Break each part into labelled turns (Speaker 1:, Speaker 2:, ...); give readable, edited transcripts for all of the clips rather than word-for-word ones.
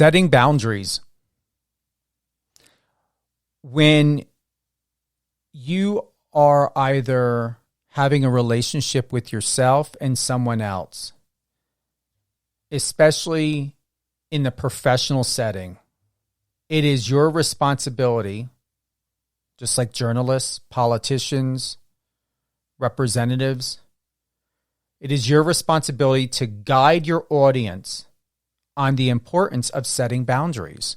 Speaker 1: Setting boundaries. When you are either having a relationship with yourself and someone else, especially in the professional setting, it is your responsibility, just like journalists, politicians, representatives, it is your responsibility to guide your audience on the importance of setting boundaries.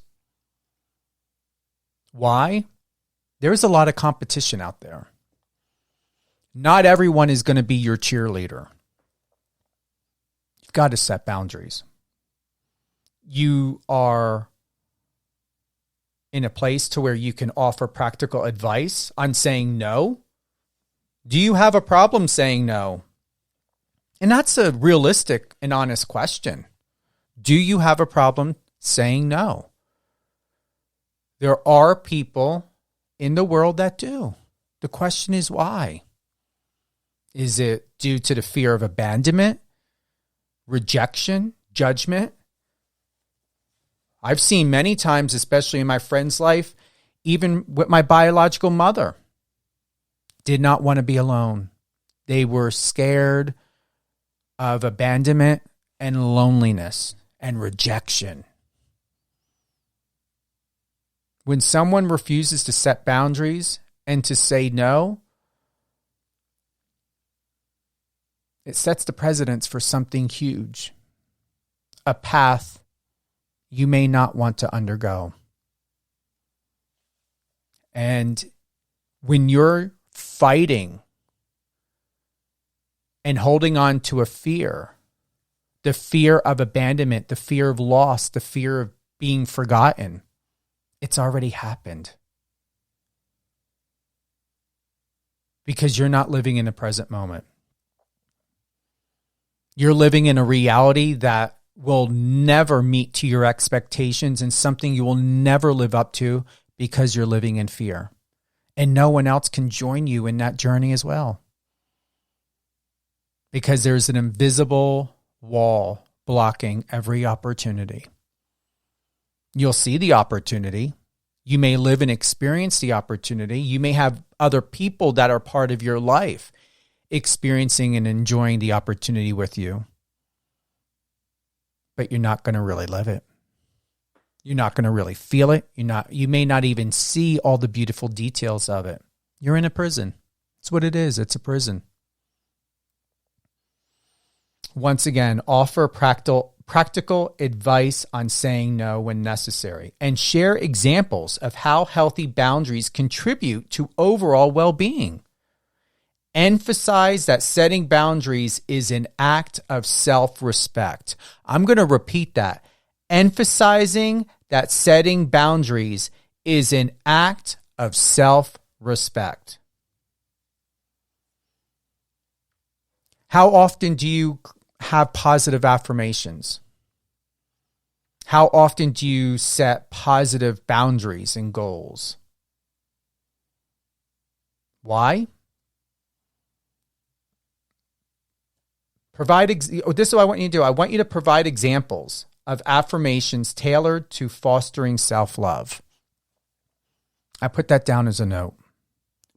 Speaker 1: Why? There's a lot of competition out there. Not everyone is going to be your cheerleader. You've got to set boundaries. You are in a place to where you can offer practical advice on saying no. Do you have a problem saying no? And that's a realistic and honest question. Do you have a problem saying no? There are people in the world that do. The question is why? Is it due to the fear of abandonment, rejection, judgment? I've seen many times, especially in my friend's life, even with my biological mother, did not want to be alone. They were scared of abandonment and loneliness and rejection. When someone refuses to set boundaries and to say no, it sets the precedence for something huge, a path you may not want to undergo. And when you're fighting and holding on to a fear, the fear of abandonment, the fear of loss, the fear of being forgotten, it's already happened. Because you're not living in the present moment. You're living in a reality that will never meet to your expectations and something you will never live up to because you're living in fear. And no one else can join you in that journey as well. Because there's an invisible wall blocking every opportunity. You'll see the opportunity. You may live and experience the opportunity. You may have other people that are part of your life experiencing and enjoying the opportunity with you. But you're not going to really live it. You're not going to really feel it. You may not even see all the beautiful details of it. You're in a prison. It's what it is. It's a prison. Once again, offer practical advice on saying no when necessary, and share examples of how healthy boundaries contribute to overall well-being. Emphasize that setting boundaries is an act of self-respect. I'm going to repeat that. Emphasizing that setting boundaries is an act of self-respect. How often do you have positive affirmations? How often do you set positive boundaries and goals? Why? This is what I want you to do. I want you to provide examples of affirmations tailored to fostering self-love. I put that down as a note.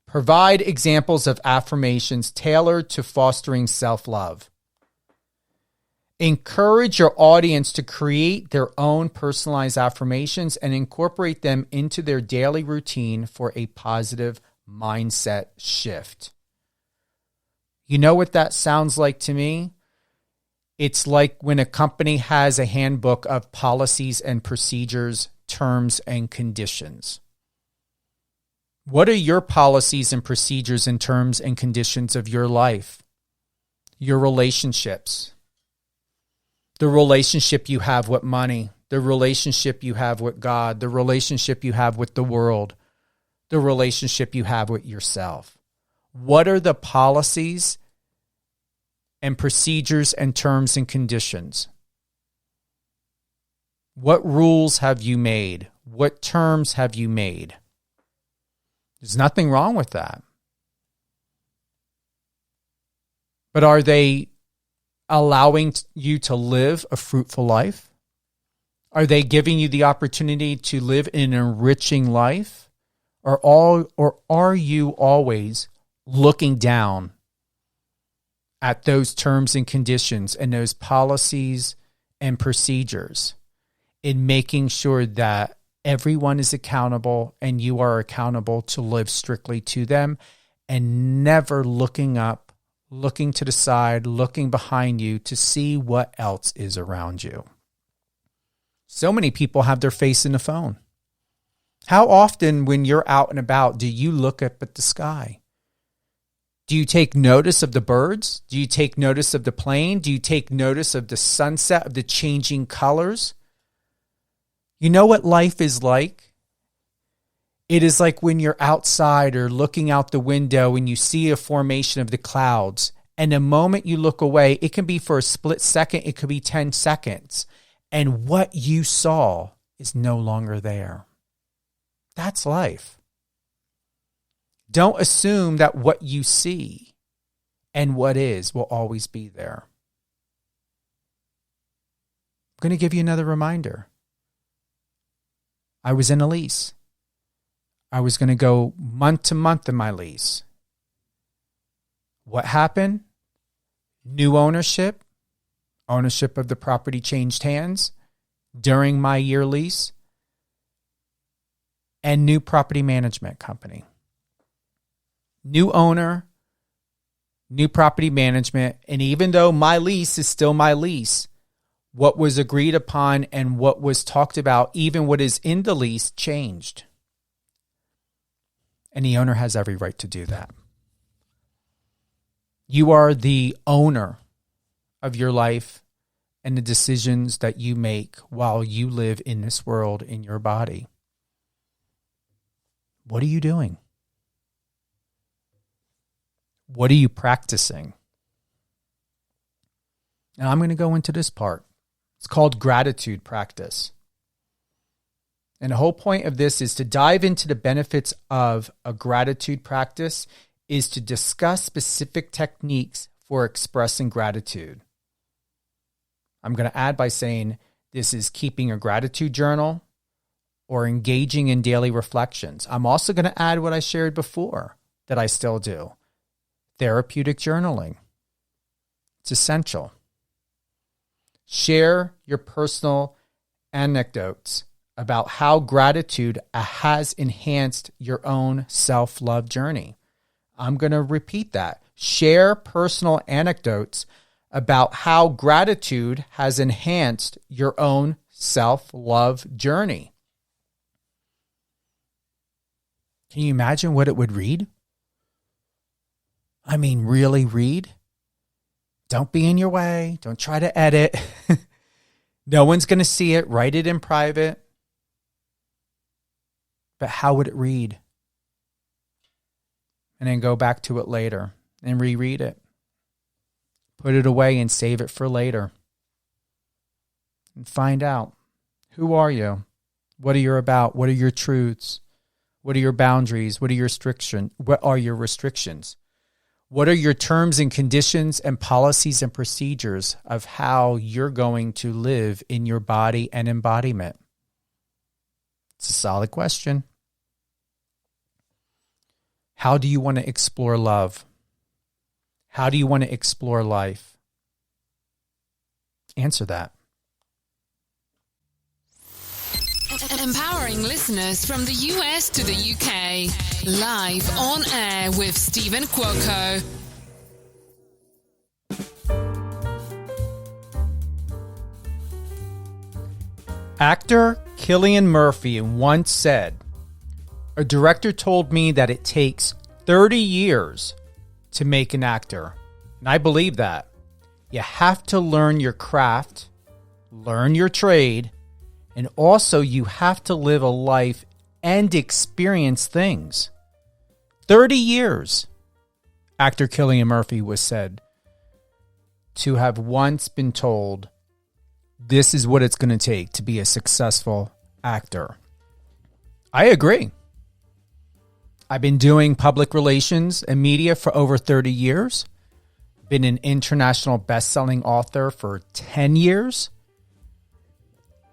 Speaker 1: Provide examples of affirmations tailored to fostering self-love. Encourage your audience to create their own personalized affirmations and incorporate them into their daily routine for a positive mindset shift. You know what that sounds like to me? It's like when a company has a handbook of policies and procedures, terms and conditions. What are your policies and procedures and terms and conditions of your life? Your relationships? The relationship you have with money, the relationship you have with God, the relationship you have with the world, the relationship you have with yourself. What are the policies and procedures and terms and conditions? What rules have you made? What terms have you made? There's nothing wrong with that. But are they allowing you to live a fruitful life? Are they giving you the opportunity to live an enriching life? Or are you always looking down at those terms and conditions and those policies and procedures in making sure that everyone is accountable and you are accountable to live strictly to them, and never looking up, looking to the side, looking behind you to see what else is around you? So many people have their face in the phone. How often when you're out and about do you look up at the sky? Do you take notice of the birds? Do you take notice of the plane? Do you take notice of the sunset, of the changing colors? You know what life is like? It is like when you're outside or looking out the window and you see a formation of the clouds, and the moment you look away, it can be for a split second, it could be 10 seconds, and what you saw is no longer there. That's life. Don't assume that what you see and what is will always be there. I'm going to give you another reminder. I was in a lease. I was going to go month to month in my lease. What happened? New ownership. Ownership of the property changed hands during my year lease. And new property management company. New owner, new property management. And even though my lease is still my lease, what was agreed upon and what was talked about, even what is in the lease, changed. And the owner has every right to do that. You are the owner of your life and the decisions that you make while you live in this world in your body. What are you doing? What are you practicing? Now I'm going to go into this part. It's called gratitude practice. And the whole point of this is to dive into the benefits of a gratitude practice, is to discuss specific techniques for expressing gratitude. I'm going to add by saying this is keeping a gratitude journal or engaging in daily reflections. I'm also going to add what I shared before that I still do. Therapeutic journaling. It's essential. Share your personal anecdotes about how gratitude has enhanced your own self-love journey. I'm going to repeat that. Share personal anecdotes about how gratitude has enhanced your own self-love journey. Can you imagine what it would read? I mean, really read? Don't be in your way. Don't try to edit. No one's going to see it. Write it in private. But how would it read? And then go back to it later and reread it. Put it away and save it for later. And find out, who are you? What are you about? What are your truths? What are your boundaries? What are your restrictions? What are your restrictions? What are your terms and conditions and policies and procedures of how you're going to live in your body and embodiment? It's a solid question. How do you want to explore love? How do you want to explore life? Answer that.
Speaker 2: Empowering listeners from the US to the UK. Live on air with Stephen Cuoco.
Speaker 1: Actor Cillian Murphy once said, "A director told me that it takes 30 years to make an actor." And I believe that. You have to learn your craft, learn your trade, and also you have to live a life and experience things. 30 years, actor Cillian Murphy was said to have once been told, this is what it's going to take to be a successful actor. I agree. I've been doing public relations and media for over 30 years. Been an international best-selling author for 10 years.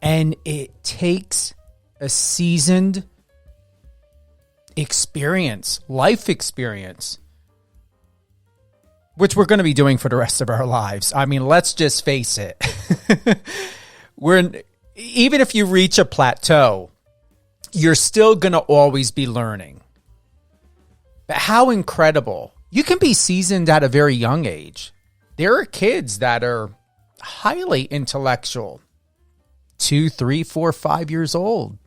Speaker 1: And it takes a seasoned experience, life experience, which we're going to be doing for the rest of our lives. I mean, let's just face it. Even if you reach a plateau, you're still going to always be learning. But how incredible. You can be seasoned at a very young age. There are kids that are highly intellectual, 2, 3, 4, 5 years old.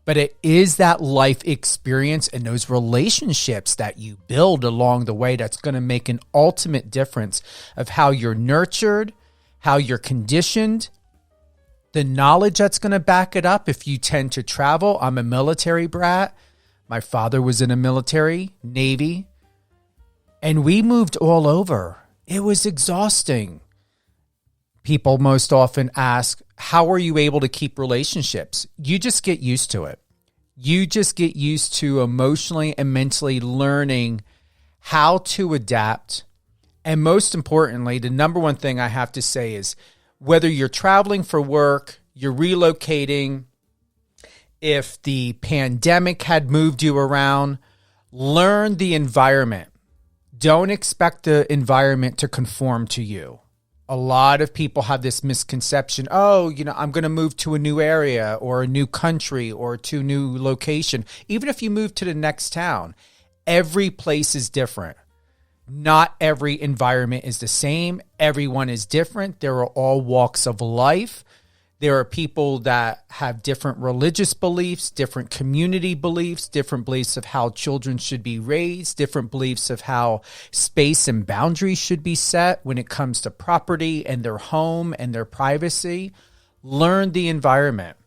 Speaker 1: But it is that life experience and those relationships that you build along the way that's going to make an ultimate difference of how you're nurtured, how you're conditioned, the knowledge that's going to back it up if you tend to travel. I'm a military brat. My father was in the military, Navy, and we moved all over. It was exhausting. People most often ask, how are you able to keep relationships? You just get used to it. You just get used to emotionally and mentally learning how to adapt. And most importantly, the number one thing I have to say is whether you're traveling for work, you're relocating, if the pandemic had moved you around, learn the environment. Don't expect the environment to conform to you. A lot of people have this misconception, I'm going to move to a new area or a new country or to a new location. Even if you move to the next town, every place is different. Not every environment is the same. Everyone is different. There are all walks of life. There are people that have different religious beliefs, different community beliefs, different beliefs of how children should be raised, different beliefs of how space and boundaries should be set when it comes to property and their home and their privacy. Learn the environment.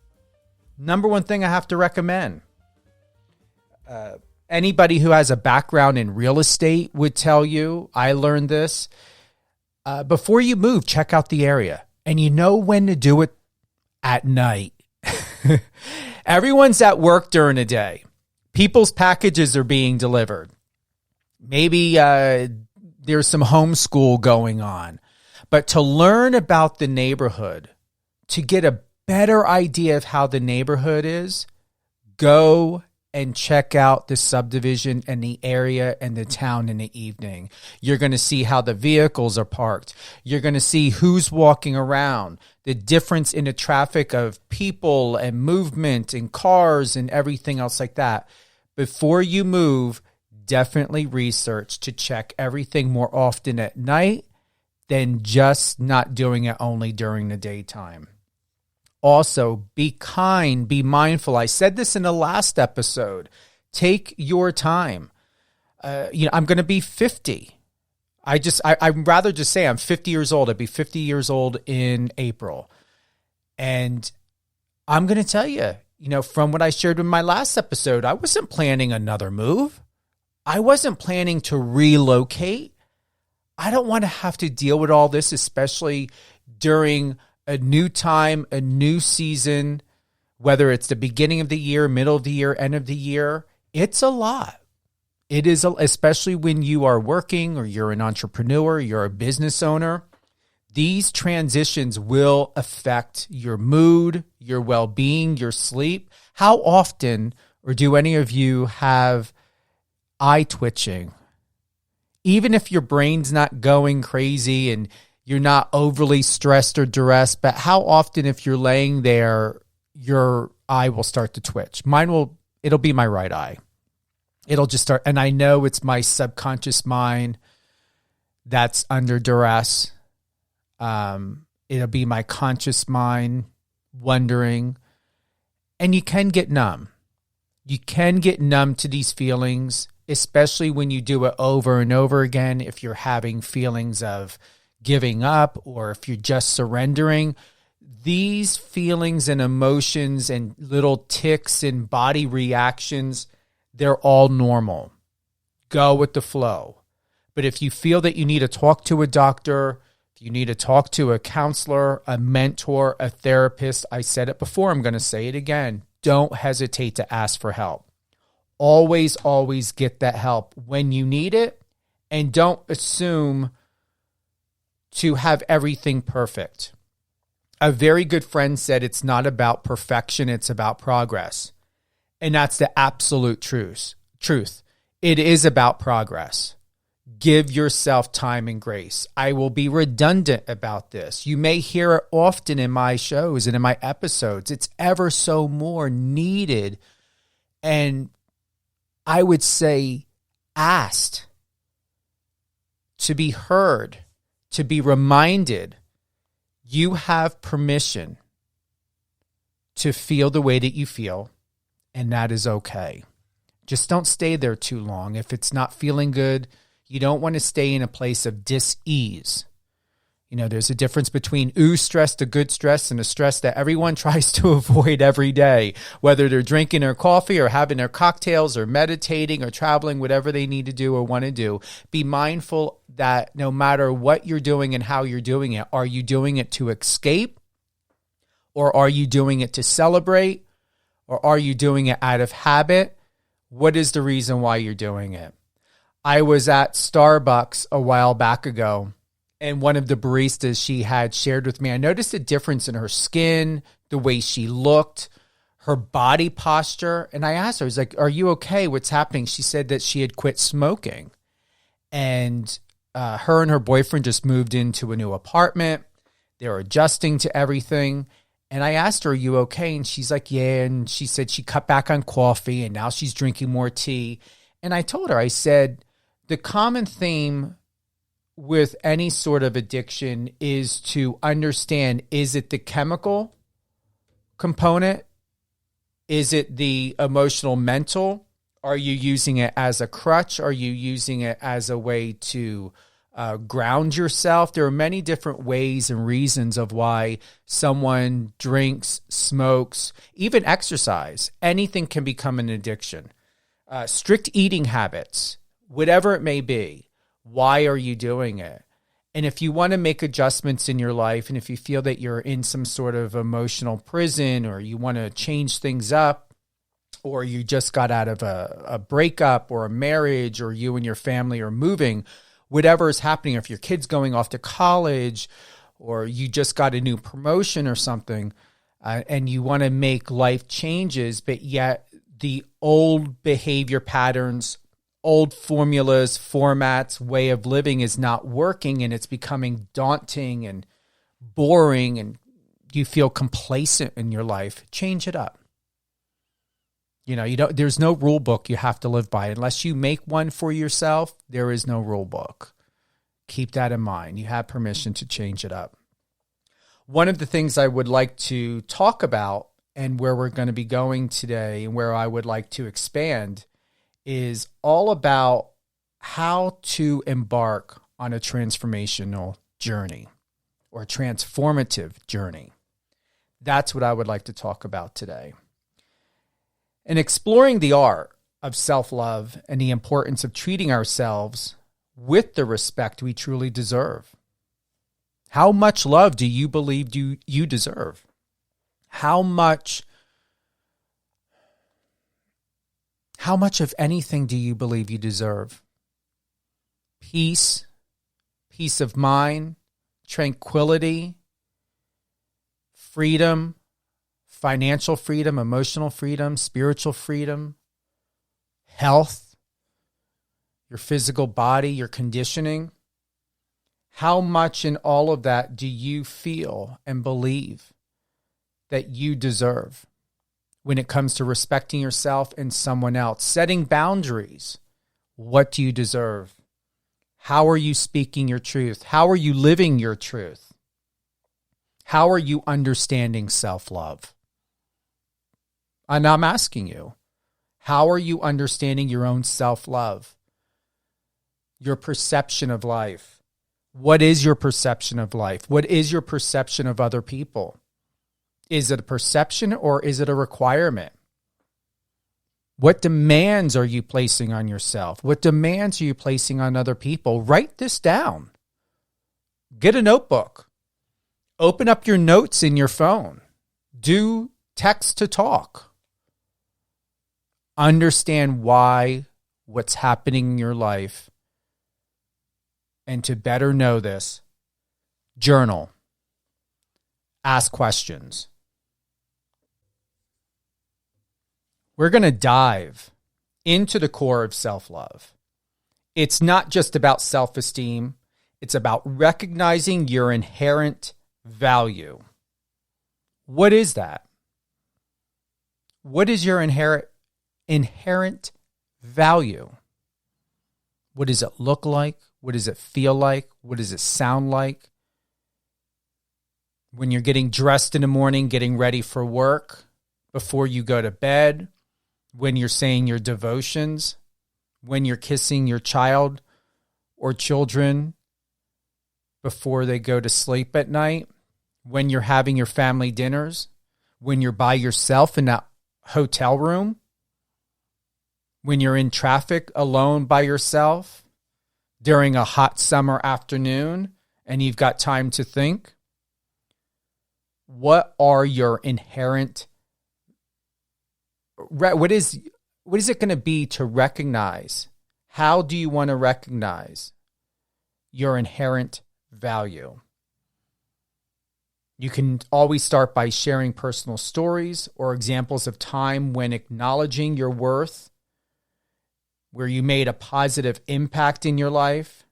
Speaker 1: Number one thing I have to recommend. Anybody who has a background in real estate would tell you, I learned this. Before you move, check out the area. And you know when to do it. At night. Everyone's at work during the day. People's packages are being delivered. Maybe there's some homeschool going on. But to learn about the neighborhood, to get a better idea of how the neighborhood is, go and check out the subdivision and the area and the town in the evening. You're going to see how the vehicles are parked. You're going to see who's walking around, the difference in the traffic of people and movement and cars and everything else like that. Before you move, definitely research to check everything more often at night than just not doing it only during the daytime. Also, be kind, be mindful. I said this in the last episode. Take your time. I'm going to be 50. I'd rather just say I'm 50 years old. I'd be 50 years old in April. And I'm going to tell you, from what I shared in my last episode, I wasn't planning another move. I wasn't planning to relocate. I don't want to have to deal with all this, especially during a new time, a new season, whether it's the beginning of the year, middle of the year, end of the year. It's a lot. It is, especially when you are working or you're an entrepreneur, you're a business owner. These transitions will affect your mood, your well-being, your sleep. How often, or do any of you have eye twitching? Even if your brain's not going crazy and you're not overly stressed or duressed, but how often if you're laying there, your eye will start to twitch? It'll be my right eye. It'll just start, and I know it's my subconscious mind that's under duress. It'll be my conscious mind wondering, and you can get numb. You can get numb to these feelings, especially when you do it over and over again. If you're having feelings of giving up, or if you're just surrendering, these feelings and emotions and little ticks and body reactions, they're all normal. Go with the flow. But if you feel that you need to talk to a doctor, if you need to talk to a counselor, a mentor, a therapist, I said it before, I'm going to say it again. Don't hesitate to ask for help. Always, always get that help when you need it, and don't assume to have everything perfect. A very good friend said it's not about perfection, it's about progress. And that's the absolute truth. It is about progress. Give yourself time and grace. I will be redundant about this. You may hear it often in my shows and in my episodes. It's ever so more needed. And I would say asked to be heard, to be reminded you have permission to feel the way that you feel, and that is okay. Just don't stay there too long. If it's not feeling good, you don't want to stay in a place of dis-ease. You know, there's a difference between stress, a good stress, and a stress that everyone tries to avoid every day, whether they're drinking their coffee or having their cocktails or meditating or traveling, whatever they need to do or want to do. Be mindful that no matter what you're doing and how you're doing it, are you doing it to escape, or are you doing it to celebrate, or are you doing it out of habit? What is the reason why you're doing it? I was at Starbucks a while back ago, and one of the baristas she had shared with me, I noticed a difference in her skin, the way she looked, her body posture. And I asked her, I was like, are you okay? What's happening? She said that she had quit smoking. And her and her boyfriend just moved into a new apartment. They were adjusting to everything. And I asked her, are you okay? And she's like, yeah. And she said she cut back on coffee and now she's drinking more tea. And I told her, I said, the common theme with any sort of addiction is to understand, is it the chemical component? Is it the emotional, mental? Are you using it as a crutch? Are you using it as a way to ground yourself? There are many different ways and reasons of why someone drinks, smokes, even exercise. Anything can become an addiction. Strict eating habits, whatever it may be. Why are you doing it? And if you want to make adjustments in your life, and if you feel that you're in some sort of emotional prison, or you want to change things up, or you just got out of a breakup or a marriage, or you and your family are moving, whatever is happening, if your kid's going off to college, or you just got a new promotion or something, and you want to make life changes, but yet the old behavior patterns, old formulas, formats, way of living is not working, and it's becoming daunting and boring, and you feel complacent in your life, change it up. You know, there's no rule book you have to live by. Unless you make one for yourself, there is no rule book. Keep that in mind. You have permission to change it up. One of the things I would like to talk about, and where we're going to be going today, and where I would like to expand, is all about how to embark on a transformational journey or a transformative journey. That's what I would like to talk about today. And exploring the art of self-love and the importance of treating ourselves with the respect we truly deserve. How much love do you believe you deserve? How much of anything do you believe you deserve? Peace, peace of mind, tranquility, freedom, financial freedom, emotional freedom, spiritual freedom, health, your physical body, your conditioning. How much in all of that do you feel and believe that you deserve when it comes to respecting yourself and someone else? Setting boundaries. What do you deserve? How are you speaking your truth? How are you living your truth? How are you understanding self-love? And I'm asking you, how are you understanding your own self-love? Your perception of life. What is your perception of life? What is your perception of other people? Is it a perception or is it a requirement? What demands are you placing on yourself? What demands are you placing on other people? Write this down. Get a notebook. Open up your notes in your phone. Do text to talk. Understand why, what's happening in your life. And to better know this, journal. Ask questions. We're going to dive into the core of self-love. It's not just about self-esteem. It's about recognizing your inherent value. What is that? What is your inherent value? What does it look like? What does it feel like? What does it sound like? When you're getting dressed in the morning, getting ready for work, before you go to bed, when you're saying your devotions, when you're kissing your child or children before they go to sleep at night, when you're having your family dinners, when you're by yourself in that hotel room, when you're in traffic alone by yourself during a hot summer afternoon and you've got time to think. What are your inherent, what is it going to be to recognize? How do you want to recognize your inherent value? You can always start by sharing personal stories or examples of time when acknowledging your worth, where you made a positive impact in your life.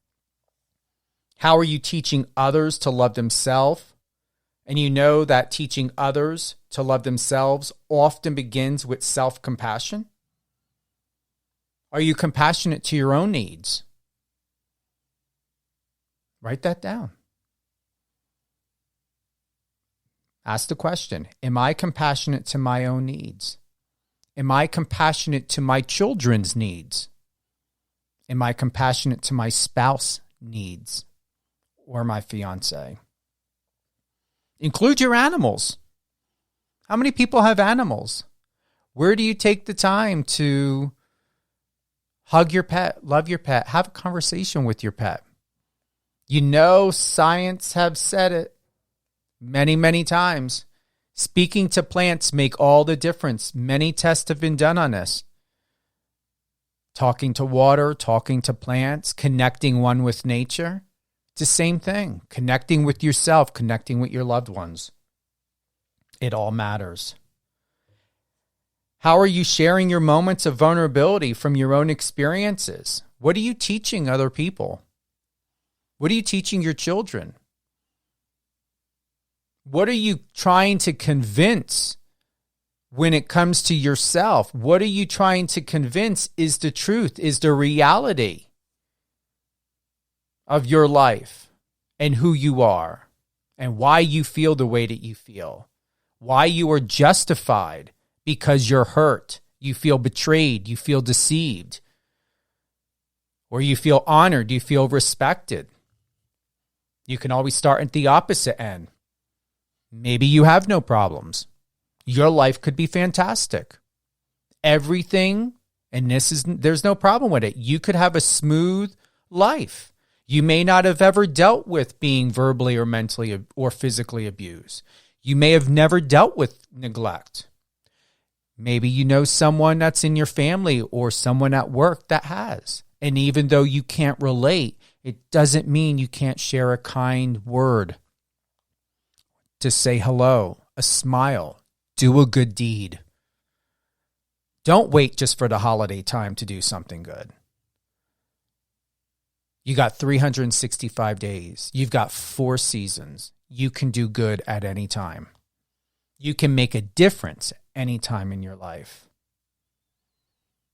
Speaker 1: How are you teaching others to love themselves? And you know that teaching others to love themselves often begins with self-compassion. Are you compassionate to your own needs? Write that down. Ask the question, am I compassionate to my own needs? Am I compassionate to my children's needs? Am I compassionate to my spouse needs or my fiance? Include your animals. How many people have animals? Where do you take the time to hug your pet, love your pet, have a conversation with your pet? You know, science have said it many, many times. Speaking to plants make all the difference. Many tests have been done on this. Talking to water, talking to plants, connecting one with nature. It's the same thing. Connecting with yourself, connecting with your loved ones. It all matters. How are you sharing your moments of vulnerability from your own experiences? What are you teaching other people? What are you teaching your children? What are you trying to convince when it comes to yourself? What are you trying to convince is the truth, is the reality of your life and who you are and why you feel the way that you feel? Why you are justified because you're hurt, you feel betrayed, you feel deceived, or you feel honored, you feel respected. You can always start at the opposite end. Maybe you have no problems. Your life could be fantastic. Everything, and there's no problem with it. You could have a smooth life. You may not have ever dealt with being verbally or mentally or physically abused. You may have never dealt with neglect. Maybe you know someone that's in your family or someone at work that has. And even though you can't relate, it doesn't mean you can't share a kind word. To say hello, a smile, do a good deed. Don't wait just for the holiday time to do something good. You got 365 days. You've got 4 seasons. You can do good at any time. You can make a difference any time in your life.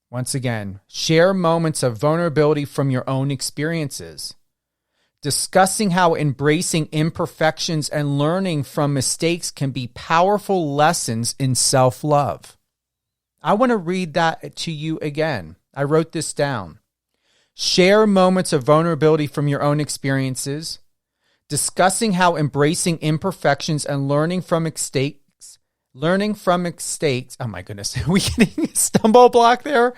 Speaker 1: Once again, share moments of vulnerability from your own experiences. Discussing how embracing imperfections and learning from mistakes can be powerful lessons in self-love. I want to read that to you again. I wrote this down. Share moments of vulnerability from your own experiences. Discussing how embracing imperfections and learning from mistakes. Oh my goodness, are we getting a stumble block there?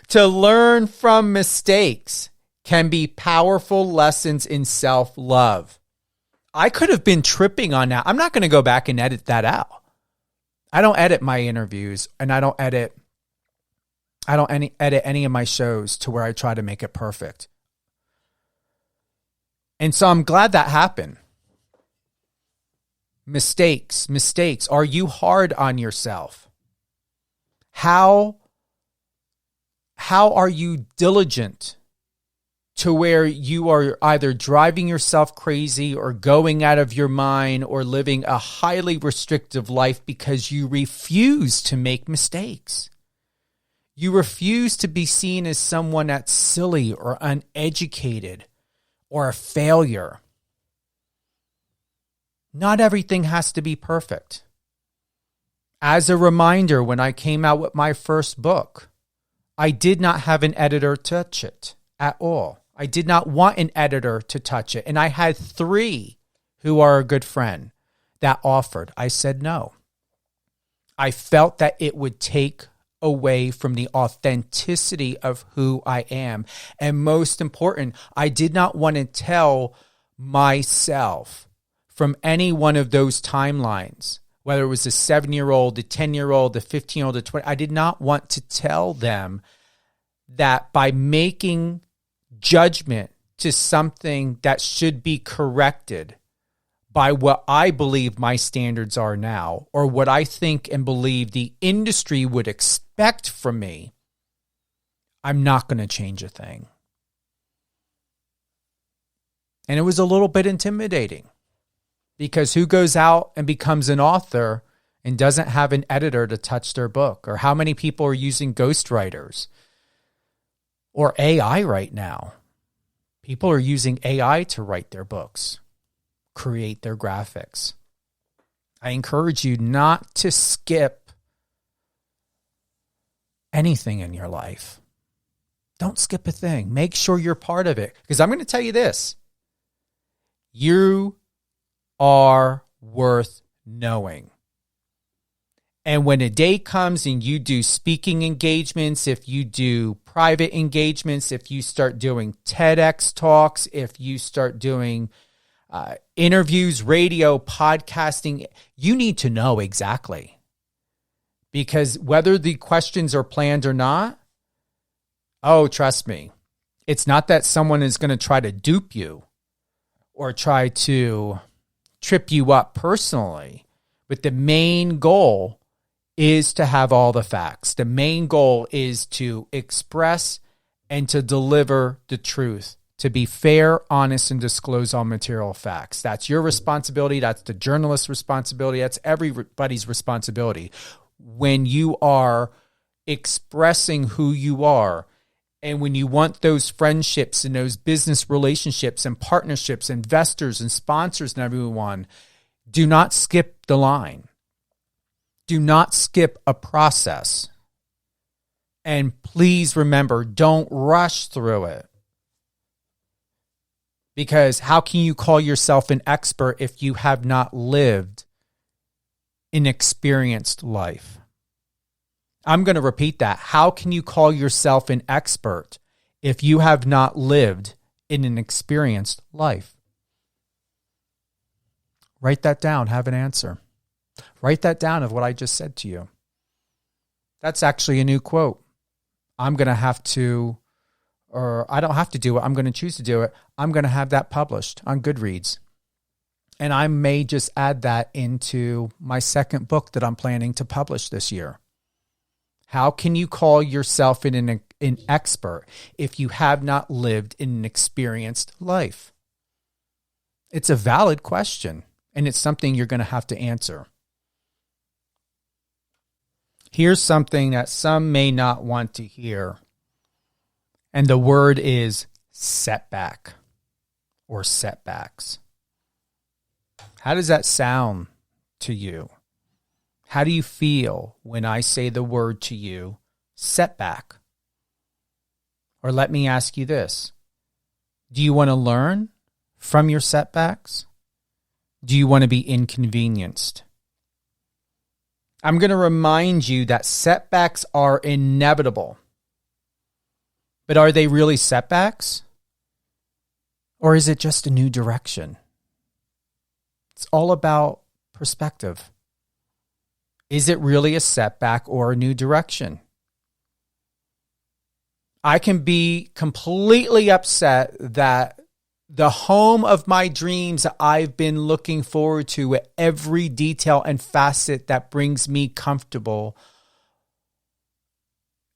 Speaker 1: To learn from mistakes can be powerful lessons in self-love. I could have been tripping on that. I'm not going to go back and edit that out. I don't edit my interviews, and I don't edit any of my shows to where I try to make it perfect. And so I'm glad that happened. Mistakes. Are you hard on yourself? How are you diligent to where you are either driving yourself crazy or going out of your mind or living a highly restrictive life because you refuse to make mistakes? You refuse to be seen as someone that's silly or uneducated or a failure. Not everything has to be perfect. As a reminder, when I came out with my first book, I did not have an editor touch it at all. I did not want an editor to touch it. And I had 3 who are a good friend that offered. I said no. I felt that it would take away from the authenticity of who I am. And most important, I did not want to tell myself from any one of those timelines, whether it was a 7-year-old, a 10-year-old, a 15-year-old, a 20, I did not want to tell them that by making judgment to something that should be corrected by what I believe my standards are now, or what I think and believe the industry would expect from me, I'm not going to change a thing. And it was a little bit intimidating, because who goes out and becomes an author and doesn't have an editor to touch their book? Or how many people are using ghostwriters or AI right now? People are using AI to write their books, create their graphics. I encourage you not to skip anything in your life. Don't skip a thing. Make sure you're part of it. Because I'm going to tell you this. You are worth knowing. And when a day comes and you do speaking engagements, if you do private engagements, if you start doing TEDx talks, if you start doing interviews, radio, podcasting, you need to know exactly. Because whether the questions are planned or not, oh, trust me, it's not that someone is going to try to dupe you or try to trip you up personally. But the main goal is to have all the facts. The main goal is to express and to deliver the truth, to be fair, honest, and disclose all material facts. That's your responsibility. That's the journalist's responsibility. That's everybody's responsibility. When you are expressing who you are, and when you want those friendships and those business relationships and partnerships, investors and sponsors and everyone, do not skip the line. Do not skip a process. And please remember, don't rush through it. Because how can you call yourself an expert if you have not lived an experienced life? I'm going to repeat that. How can you call yourself an expert if you have not lived in an experienced life? Write that down. Have an answer. Write that down of what I just said to you. That's actually a new quote. I'm going to have to, or I don't have to do it. I'm going to choose to do it. I'm going to have that published on Goodreads. And I may just add that into my second book that I'm planning to publish this year. How can you call yourself an expert if you have not lived in an experienced life? It's a valid question, and it's something you're going to have to answer. Here's something that some may not want to hear, and the word is setback or setbacks. How does that sound to you? How do you feel when I say the word to you, setback? Or let me ask you this. Do you want to learn from your setbacks? Do you want to be inconvenienced? I'm going to remind you that setbacks are inevitable. But are they really setbacks? Or is it just a new direction? It's all about perspective. Is it really a setback or a new direction? I can be completely upset that the home of my dreams that I've been looking forward to, with every detail and facet that brings me comfortable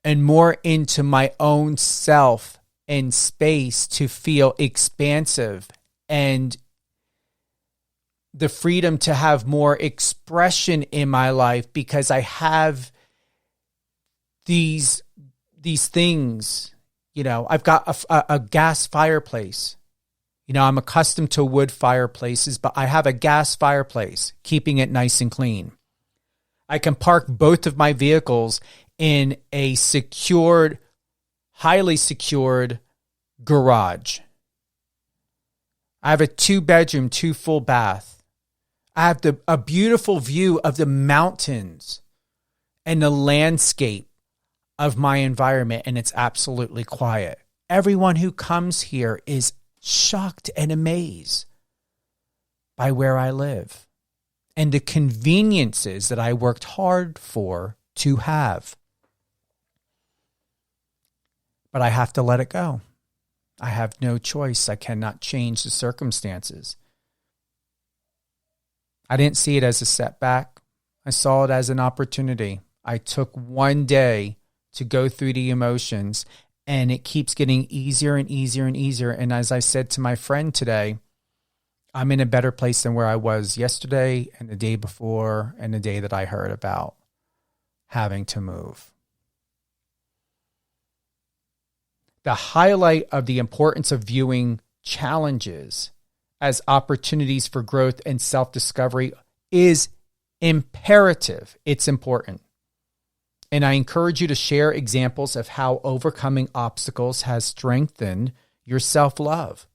Speaker 1: and more into my own self and space to feel expansive, and the freedom to have more expression in my life because I have these things. You know, I've got a gas fireplace. You know, I'm accustomed to wood fireplaces, but I have a gas fireplace, keeping it nice and clean. I can park both of my vehicles in a secured, highly secured garage. I have a 2-bedroom, 2 full bath. I have a beautiful view of the mountains and the landscape of my environment, and it's absolutely quiet. Everyone who comes here is shocked and amazed by where I live and the conveniences that I worked hard for to have. But I have to let it go. I have no choice. I cannot change the circumstances. I didn't see it as a setback. I saw it as an opportunity. I took one day to go through the emotions, and it keeps getting easier and easier and easier. And as I said to my friend today, I'm in a better place than where I was yesterday and the day before and the day that I heard about having to move. The highlight of the importance of viewing challenges as opportunities for growth and self-discovery is imperative. It's important. And I encourage you to share examples of how overcoming obstacles has strengthened your self-love.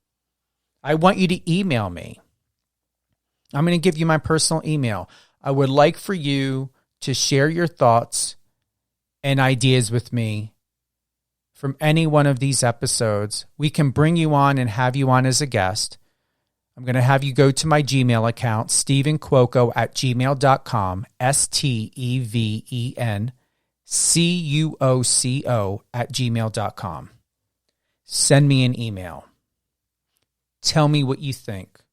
Speaker 1: I want you to email me. I'm going to give you my personal email. I would like for you to share your thoughts and ideas with me from any one of these episodes. We can bring you on and have you on as a guest. I'm going to have you go to my Gmail account, stevencuoco@gmail.com, StevenCuoco@gmail.com. Send me an email. Tell me what you think.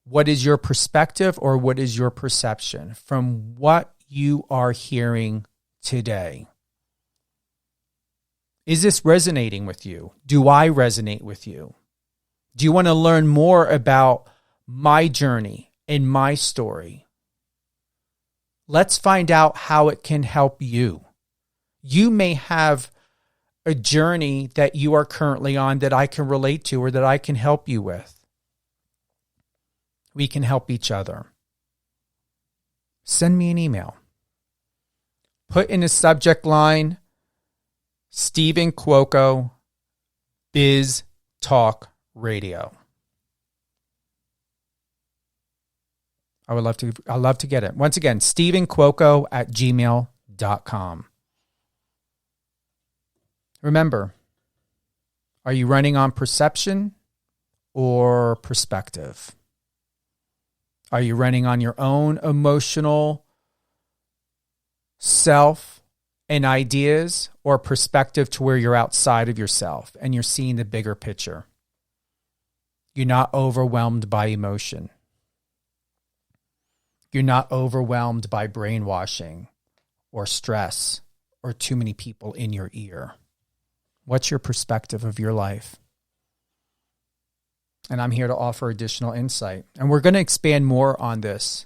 Speaker 1: What is your perspective, or what is your perception from what you are hearing today? Is this resonating with you? Do I resonate with you? Do you want to learn more about my journey and my story? Let's find out how it can help you. You may have a journey that you are currently on that I can relate to or that I can help you with. We can help each other. Send me an email. Put in the subject line, Steven Cuoco, Biz Talk Radio. I'd love to get it. Once again, StevenCuoco@gmail.com. Remember, are you running on perception or perspective? Are you running on your own emotional self and ideas, or perspective to where you're outside of yourself and you're seeing the bigger picture? You're not overwhelmed by emotion. You're not overwhelmed by brainwashing or stress or too many people in your ear. What's your perspective of your life? And I'm here to offer additional insight. And we're going to expand more on this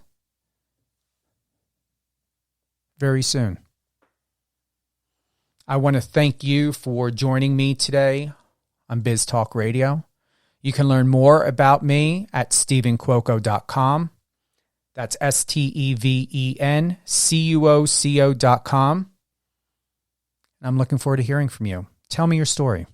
Speaker 1: very soon. I want to thank you for joining me today on Biz Talk Radio. You can learn more about me at stevencuoco.com. That's StevenCuoco.com. I'm looking forward to hearing from you. Tell me your story.